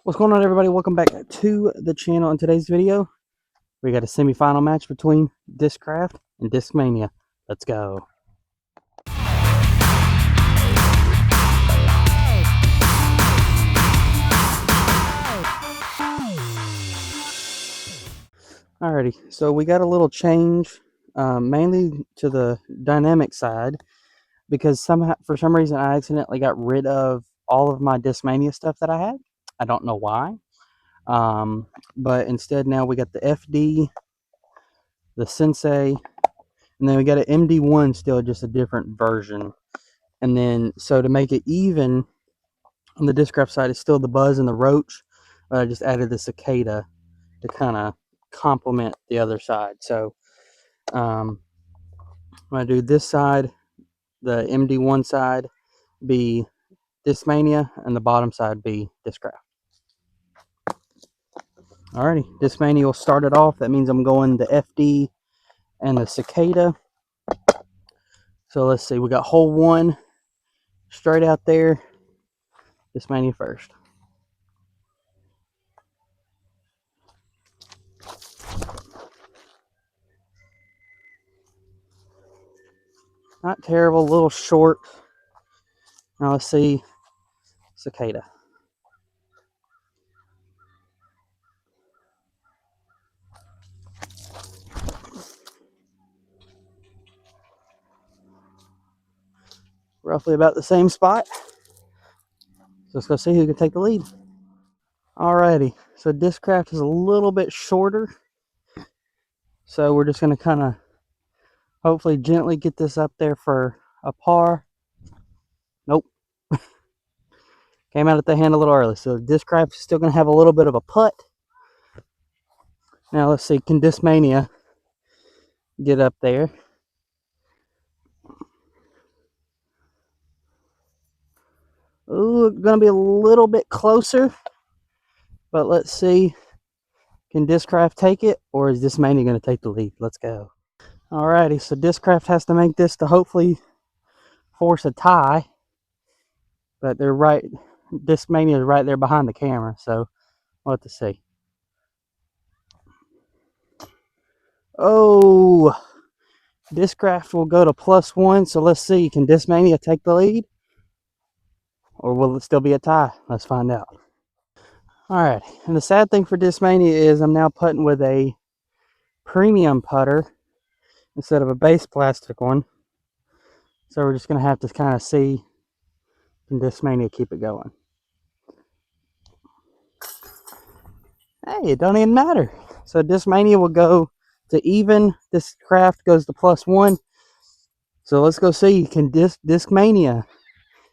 What's going on, everybody? Welcome back to the channel. In today's video, we got a semi-final match between Discraft and Discmania. Let's go. Alrighty, so we got a little change, mainly to the dynamic side, because somehow, for some reason, I accidentally got rid of all of my Discmania stuff that I had. I don't know why, but instead now we got the FD, the Sensei, and then we got an MD1 still, just a different version. And then, so to make it even, on the Discraft side, it's still the Buzz and the Roach, but I just added the Cicada to kind of complement the other side. So I'm going to do this side, the MD1 side, be Discmania, and the bottom side be Discraft. Alrighty, Discmania will start it off. That means I'm going the FD and the Cicada. So let's see, we got hole one straight out there. Discmania first. Not terrible, a little short. Now let's see, Cicada. Roughly about the same spot. So let's go see who can take the lead. Alrighty, so Discraft is a little bit shorter. So we're just going to kind of hopefully gently get this up there for a par. Nope. Came out at the hand a little early. So Discraft is still going to have a little bit of a putt. Now let's see, can Discmania get up there? Ooh, going to be a little bit closer. But let's see, can Discraft take it, or is Discmania going to take the lead? Let's go. Alrighty, so Discraft has to make this to hopefully force a tie. But they're right, Discmania is right there behind the camera, so we'll have to see. Oh, Discraft will go to +1, so let's see, can Discmania take the lead? Or will it still be a tie? Let's find out. Alright, and the sad thing for Discmania is I'm now putting with a premium putter instead of a base plastic one. So we're just going to have to kind of see, can Discmania keep it going? Hey, it don't even matter. So Discmania will go to even, Discraft goes to +1. So let's go see, can Discmania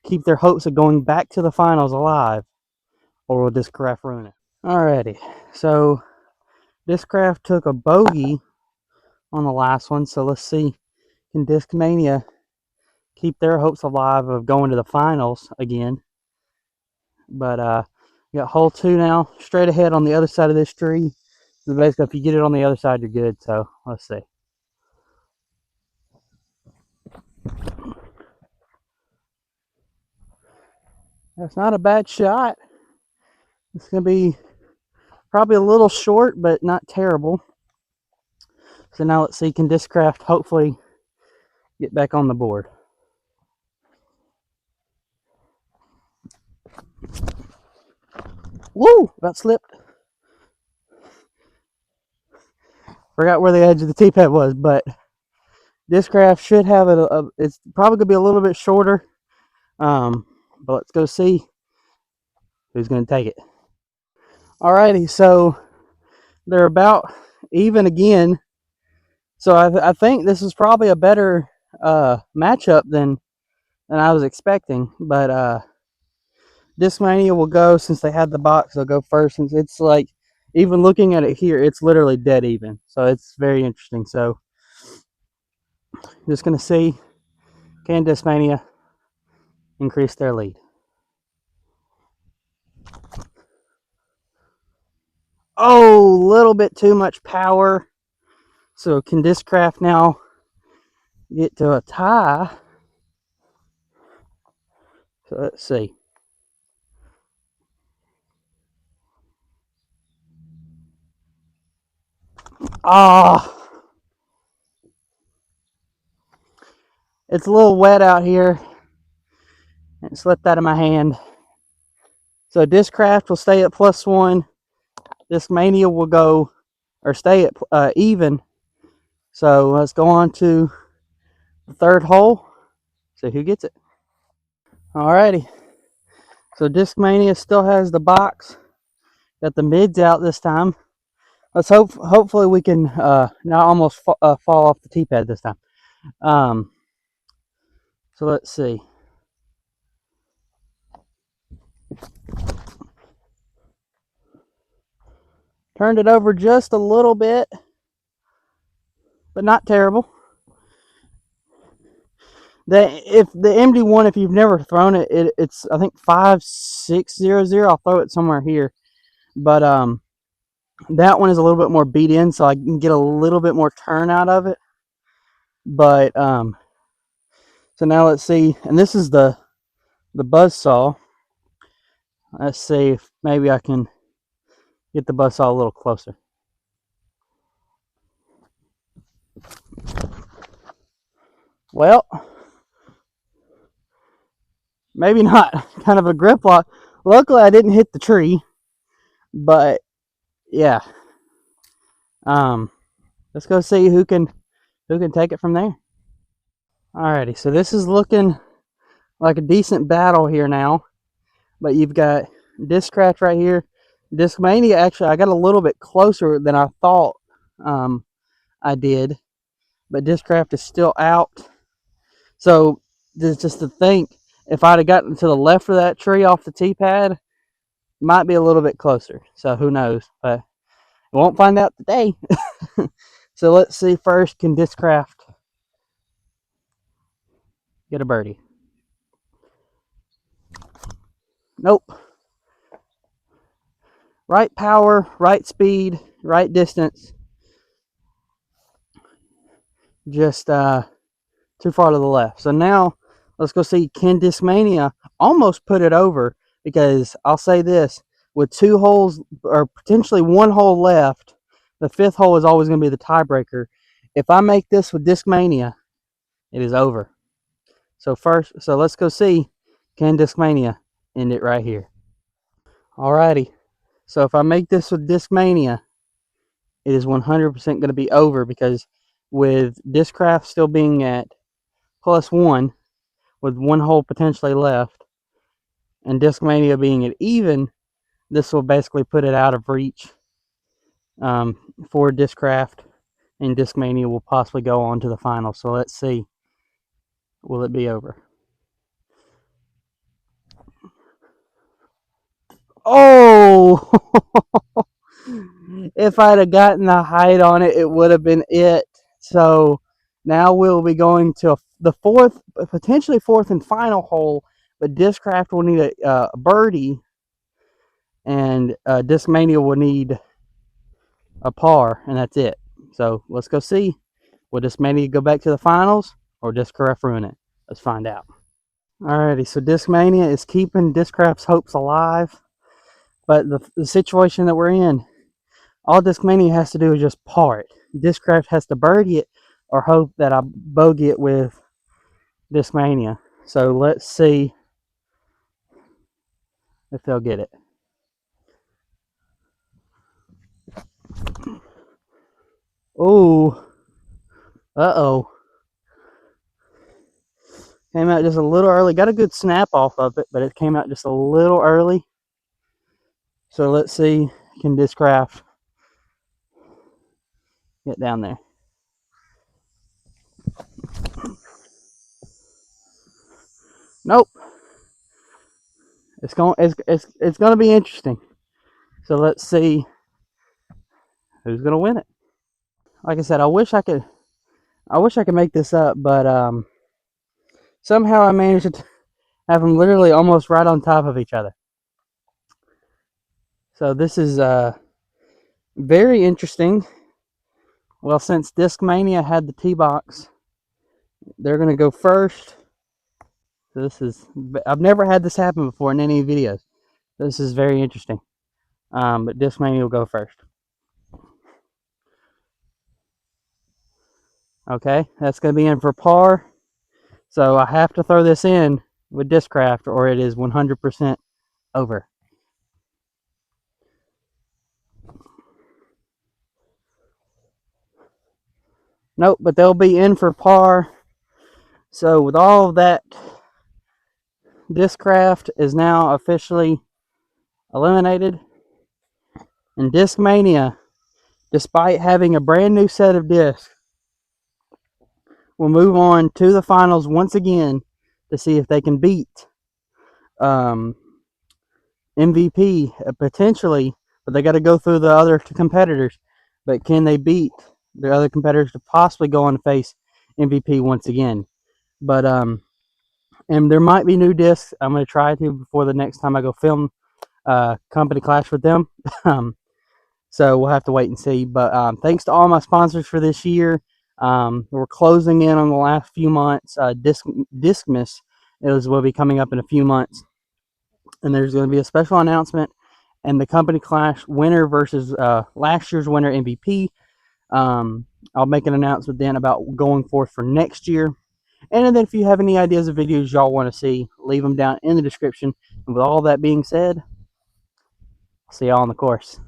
keep their hopes of going back to the finals alive? Or will Discraft ruin it? Alrighty, so Discraft took a bogey on the last one, so let's see, can Discmania keep their hopes alive of going to the finals again? But we got hole 2 now, straight ahead on the other side of this tree. So basically, if you get it on the other side, you're good. So let's see. That's not a bad shot. It's gonna be probably a little short, but not terrible. So now let's see, can Discraft hopefully get back on the board? Woo! About slipped. Forgot where the edge of the tee pad was, but Discraft should have it. It's probably gonna be a little bit shorter. But let's go see who's gonna take it. Alrighty, so they're about even again. So I think this is probably a better matchup than I was expecting. But Discmania will go, since they had the box, they'll go first. Since it's like, even looking at it here, it's literally dead even. So it's very interesting. So just going to see, can Discmania increase their lead? Oh, a little bit too much power. So can Discraft now get to a tie? So let's see. Oh, it's a little wet out here. It slipped out of my hand. So Discraft will stay at +1. Discmania will go or stay at even. So let's go on to the third hole. See who gets it. Alrighty. So Discmania still has the box. Got the mids out this time. Let's hopefully we can not almost fall off the tee pad this time. So let's see. Turned it over just a little bit, but not terrible. If the MD1, if you've never thrown it, it's I think 5600. I'll throw it somewhere here, but that one is a little bit more beat in, so I can get a little bit more turn out of it. But so now let's see, and this is the Buzzsaw. Let's see if maybe I can get the Buzzsaw a little closer. Well, maybe not. Kind of a grip lock. Luckily, I didn't hit the tree, but yeah. Let's go see who can take it from there. Alrighty, so this is looking like a decent battle here now, but you've got Discraft right here. Discmania, actually, I got a little bit closer than I thought I did, but Discraft is still out. So just to think, if I'd have gotten to the left of that tree off the tee pad, might be a little bit closer. So who knows? But we won't find out today. So let's see first, can Discraft get a birdie? Nope. Right power, right speed, right distance. Just too far to the left. So now let's go see, can Discmania almost put it over? Because I'll say this, with 2 holes or potentially 1 hole left, the 5th hole is always going to be the tiebreaker. If I make this with Discmania, it is over. So let's go see, can Discmania end it right here? Alrighty. So if I make this with Discmania, it is 100% going to be over, because with Discraft still being at +1, with 1 hole potentially left, and Discmania being at even, this will basically put it out of reach for Discraft, and Discmania will possibly go on to the final. So let's see, will it be over? Oh! If I'd have gotten the height on it, it would have been it. So now we'll be going to the potentially fourth and final hole, but Discraft will need a birdie, and Discmania will need a par, and that's it. So let's go see. Will Discmania go back to the finals, or Discraft ruin it? Let's find out. Alrighty, so Discmania is keeping Discraft's hopes alive, but the situation that we're in, all Discmania has to do is just par it. Discraft has to birdie it or hope that I bogey it with Discmania. So let's see if they'll get it. Oh, uh-oh. Came out just a little early. Got a good snap off of it, but it came out just a little early. So let's see, can Discraft get down there? Nope. It's going to be interesting. So let's see who's going to win it. Like I said, I wish I could make this up, but somehow I managed to have them literally almost right on top of each other. So this is very interesting. Well, since Discmania had the tee box, they're going to go first. So I've never had this happen before in any videos. This is very interesting. But Discmania will go first. Okay, that's going to be in for par. So I have to throw this in with Discraft or it is 100% over. Nope, but they'll be in for par. So with all of that, Discraft is now officially eliminated. And Discmania, despite having a brand new set of discs, will move on to the finals once again to see if they can beat MVP potentially, but they got to go through the other competitors. But can they beat the other competitors to possibly go on to face MVP once again? But and there might be new discs. I'm going to try to before the next time I go film Company Clash with them. So we'll have to wait and see. But thanks to all my sponsors for this year. We're closing in on the last few months. Discmas will be coming up in a few months, and there's going to be a special announcement and the Company Clash winner versus last year's winner MVP. I'll make an announcement then about going forth for next year. And then if you have any ideas of videos y'all want to see, leave them down in the description. And with all that being said, I'll see y'all on the course.